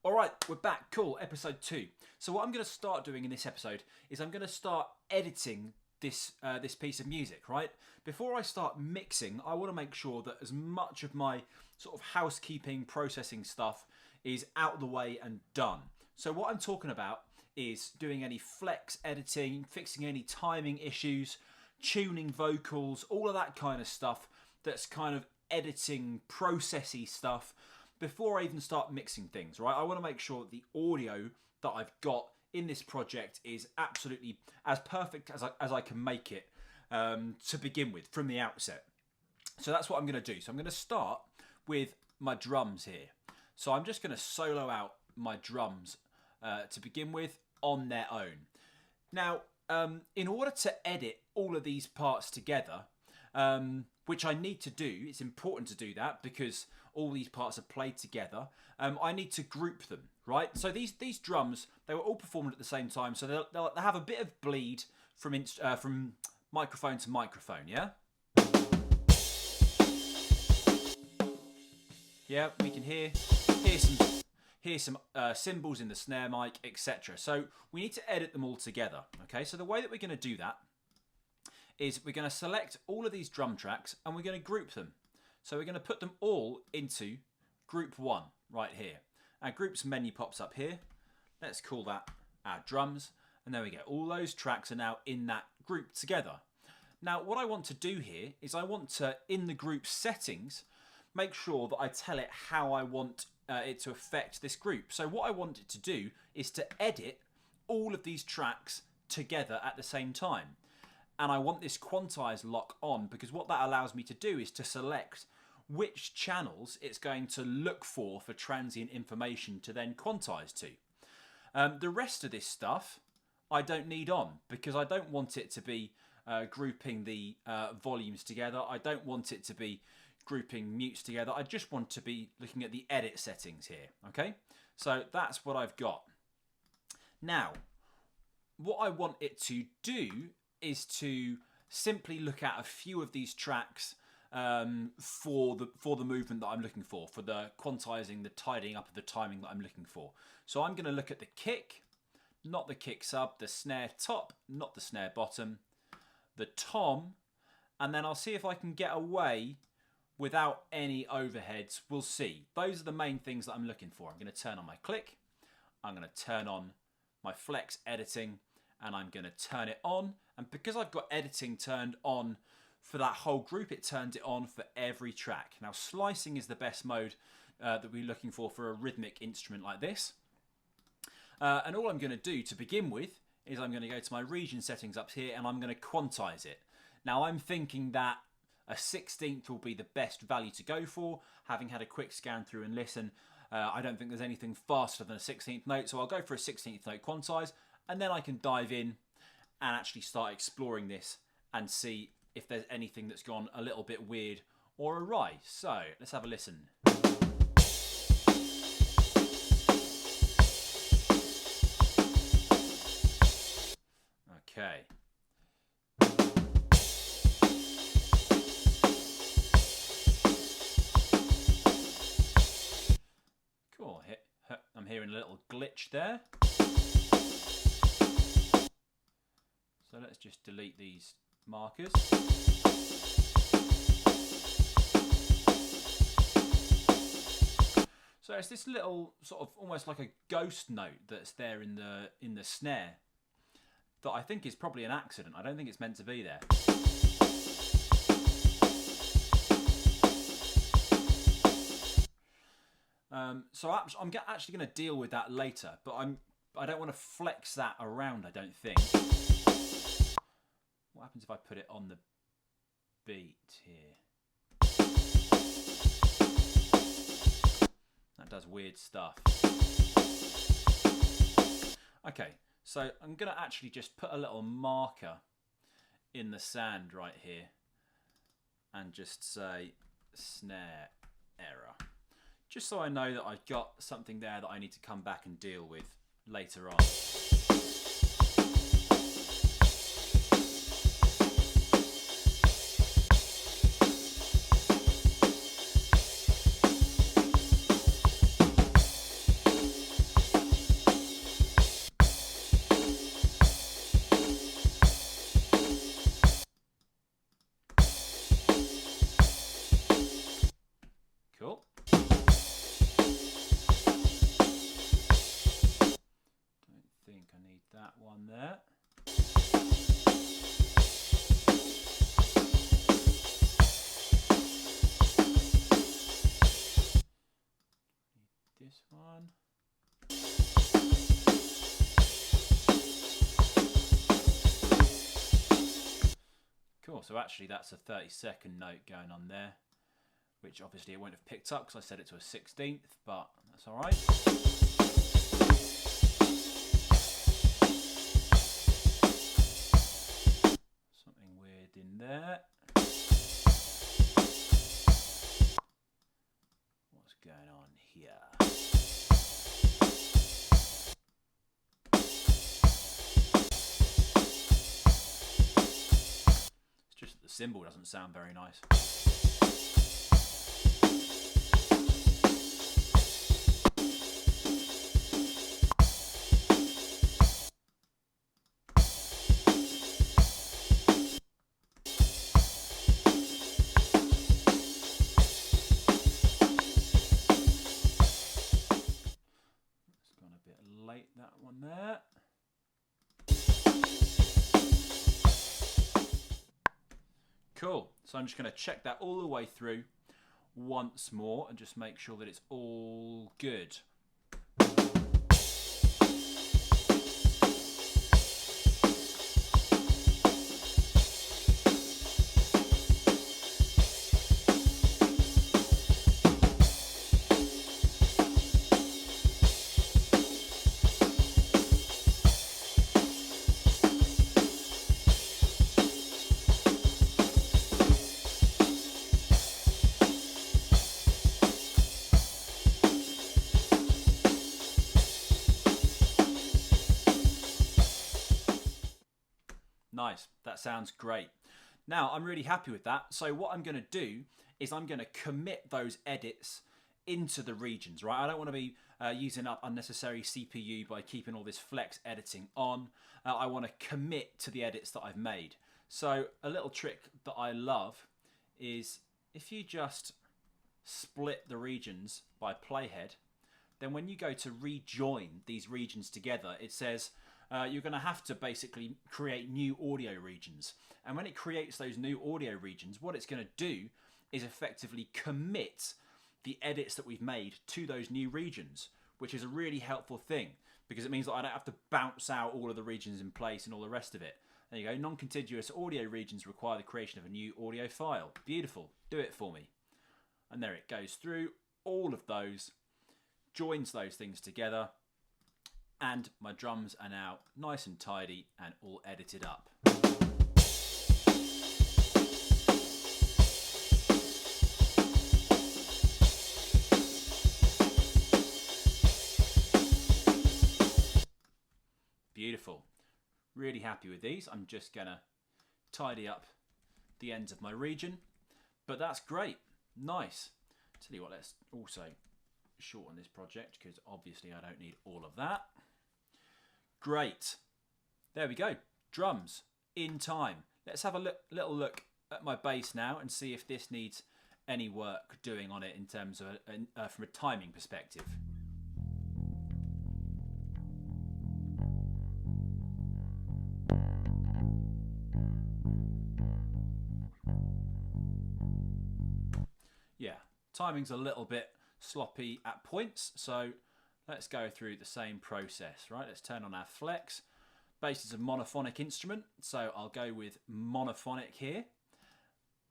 Alright, we're back. Cool, episode 2. So what I'm going to start doing in this episode is I'm going to start editing this piece of music, right? Before I start mixing, I want to make sure that as much of my sort of housekeeping, processing stuff is out of the way and done. So what I'm talking about is doing any flex editing, fixing any timing issues, tuning vocals, all of that kind of stuff that's kind of editing, processy stuff before I even start mixing things, right? I want to make sure that the audio that I've got in this project is absolutely as perfect as I can make it to begin with from the outset. So that's what I'm going to do. So I'm going to start with my drums here. So I'm just going to solo out my drums to begin with on their own. Now, in order to edit all of these parts together, which I need to do, it's important to do that because all these parts are played together. I need to group them, right? So these drums, they were all performed at the same time, so they'll have a bit of bleed from microphone to microphone, yeah? Yeah, we can hear some cymbals in the snare mic, etc. So we need to edit them all together, okay? So the way that we're going to do that is we're going to select all of these drum tracks and we're going to group them. So we're going to put them all into group 1 right here. Our groups menu pops up here. Let's call that our drums. And there we go. All those tracks are now in that group together. Now what I want to do here is I want to, in the group settings, make sure that I tell it how I want it to affect this group. So what I want it to do is to edit all of these tracks together at the same time. And I want this quantize lock on because what that allows me to do is to select which channels it's going to look for transient information to then quantize to. The rest of this stuff I don't need on because I don't want it to be grouping the volumes together. I don't want it to be grouping mutes together. I just want to be looking at the edit settings here. Okay, so that's what I've got. Now, what I want it to do is to simply look at a few of these tracks for the movement that I'm looking for the quantizing, the tidying up of the timing that I'm looking for. So I'm going to look at the kick, not the kick sub, the snare top, not the snare bottom, the tom, and then I'll see if I can get away without any overheads. We'll see. Those are the main things that I'm looking for. I'm going to turn on my click, I'm going to turn on my flex editing, and I'm going to turn it on. And because I've got editing turned on for that whole group, it turns it on for every track. Now, slicing is the best mode that we're looking for a rhythmic instrument like this. And all I'm going to do to begin with is I'm going to go to my region settings up here and I'm going to quantize it. Now, I'm thinking that a 16th will be the best value to go for. Having had a quick scan through and listen, I don't think there's anything faster than a 16th note, so I'll go for a 16th note quantize, and then I can dive in and actually start exploring this and see if there's anything that's gone a little bit weird or awry. So let's have a listen. Okay. Cool. I'm hearing a little glitch there. So let's just delete these markers. So it's this little sort of almost like a ghost note that's there in the snare that I think is probably an accident. I don't think it's meant to be there. So I'm actually going to deal with that later, but I don't want to flex that around, I don't think. What happens if I put it on the beat here? That does weird stuff. Okay, so I'm going to actually just put a little marker in the sand right here and just say snare error. Just so I know that I've got something there that I need to come back and deal with later on. Cool, so actually that's a 30-second note going on there, which obviously it won't have picked up because I set it to a 16th, but that's all right. Something weird in there. What's going on here? It's just that the cymbal doesn't sound very nice. Late that one there. Cool. So I'm just going to check that all the way through once more and just make sure that it's all good. Nice, that sounds great. Now, I'm really happy with that. So what I'm going to do is I'm going to commit those edits into the regions, right? I don't want to be using up unnecessary CPU by keeping all this flex editing on. I want to commit to the edits that I've made. So a little trick that I love is if you just split the regions by playhead, then when you go to rejoin these regions together, it says you're going to have to basically create new audio regions. And when it creates those new audio regions, what it's going to do is effectively commit the edits that we've made to those new regions, which is a really helpful thing because it means that I don't have to bounce out all of the regions in place and all the rest of it. There you go. Non-contiguous audio regions require the creation of a new audio file. Beautiful. Do it for me. And there it goes through all of those, joins those things together, and my drums are now nice and tidy and all edited up. Beautiful. Really happy with these. I'm just gonna tidy up the ends of my region, but that's great. Nice. Tell you what, let's also shorten this project because obviously I don't need all of that. Great. There we go. Drums in time. Let's have a little look at my bass now and see if this needs any work doing on it in terms of from a timing perspective. Yeah, timing's a little bit sloppy at points, so let's go through the same process, right? Let's turn on our flex. Bass is a monophonic instrument, so I'll go with monophonic here.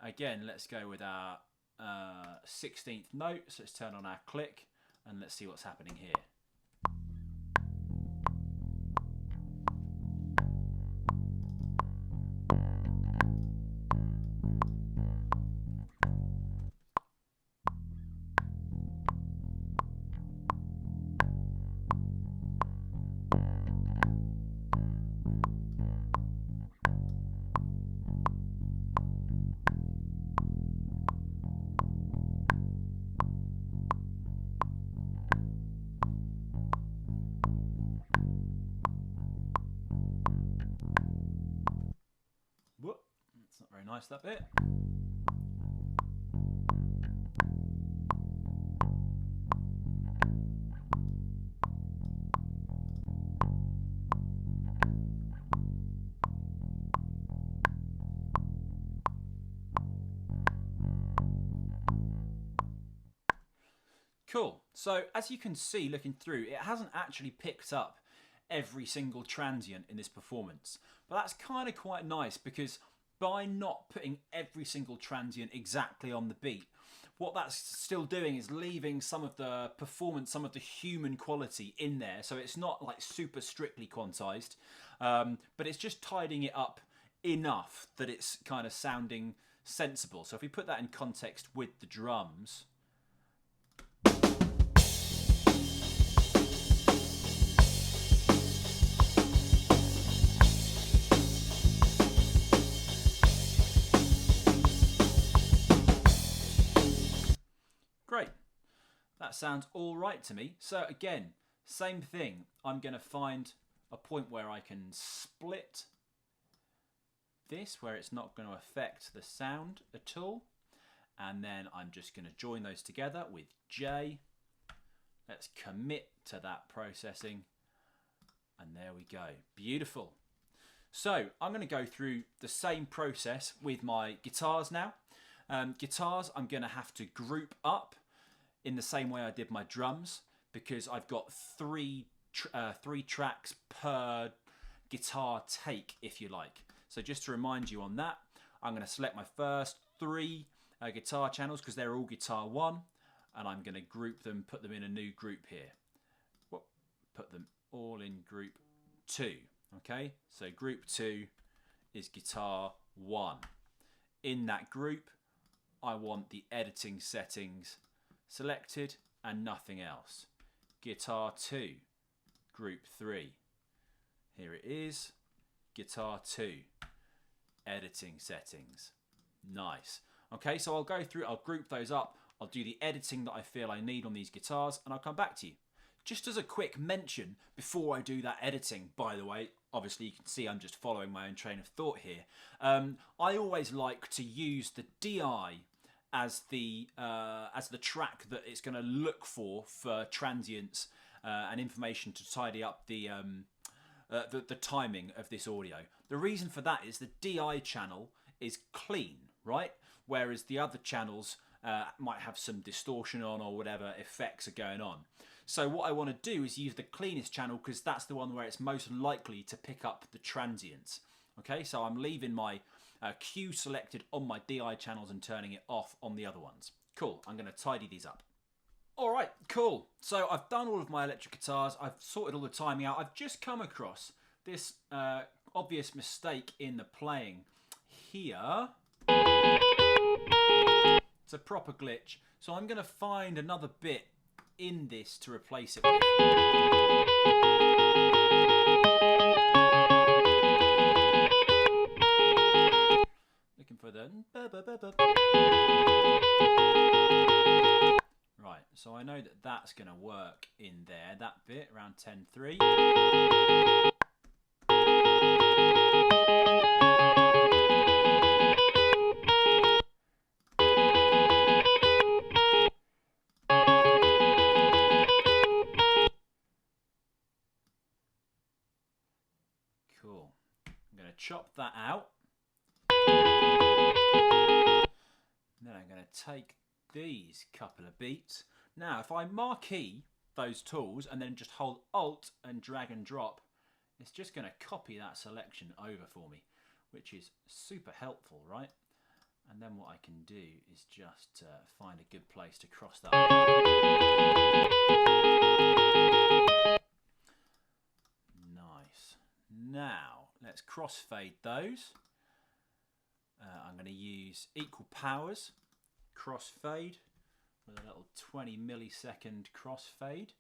Again, let's go with our 16th note, so let's turn on our click and let's see what's happening here. Whoop, that's not very nice, that bit. Cool. So as you can see looking through, it hasn't actually picked up every single transient in this performance. But that's kind of quite nice, because by not putting every single transient exactly on the beat, what that's still doing is leaving some of the performance, some of the human quality in there. So it's not like super strictly quantized, but it's just tidying it up enough that it's kind of sounding sensible. So if we put that in context with the drums, great. That sounds all right to me. So again, same thing. I'm going to find a point where I can split this, where it's not going to affect the sound at all. And then I'm just going to join those together with J. Let's commit to that processing. And there we go. Beautiful. So I'm going to go through the same process with my guitars now. Guitars, I'm going to have to group up in the same way I did my drums, because I've got three tracks per guitar take, if you like. So just to remind you on that, I'm going to select my first three guitar channels, because they're all guitar 1, and I'm going to group them, put them in a new group here. Put them all in group 2. Okay, so group 2 is guitar 1. In that group, I want the editing settings selected and nothing else. Guitar 2, group 3. Here it is, guitar 2, editing settings. Nice. Okay, so I'll go through, I'll group those up, I'll do the editing that I feel I need on these guitars, and I'll come back to you. Just as a quick mention before I do that editing, by the way, obviously you can see I'm just following my own train of thought here. I always like to use the DI as the track that it's going to look for transients and information to tidy up the timing of this audio. The reason for that is the DI channel is clean, right? Whereas the other channels might have some distortion on, or whatever effects are going on. So what I want to do is use the cleanest channel, because that's the one where it's most likely to pick up the transients. Okay, so I'm leaving my Q selected on my DI channels and turning it off on the other ones. Cool, I'm going to tidy these up. All right, cool. So I've done all of my electric guitars. I've sorted all the timing out. I've just come across this obvious mistake in the playing here. It's a proper glitch. So I'm going to find another bit in this to replace it with. Looking for the... Right, so I know that that's going to work in there, that bit, around 10-3. Cool. I'm going to chop that out. Then I'm going to take these couple of beats. Now, if I marquee those tools and then just hold Alt and drag and drop, it's just going to copy that selection over for me, which is super helpful, right? And then what I can do is just find a good place to cross that over. Nice. Now, let's crossfade those. I'm going to use equal powers crossfade with a little 20 millisecond crossfade,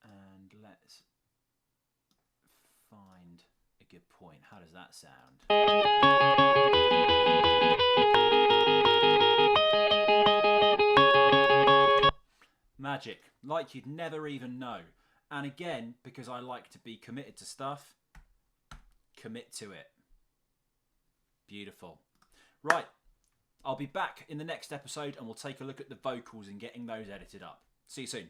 and let's find a good point. How does that sound? Magic, like you'd never even know. And again, because I like to be committed to stuff, commit to it. Beautiful. Right, I'll be back in the next episode and we'll take a look at the vocals and getting those edited up. See you soon.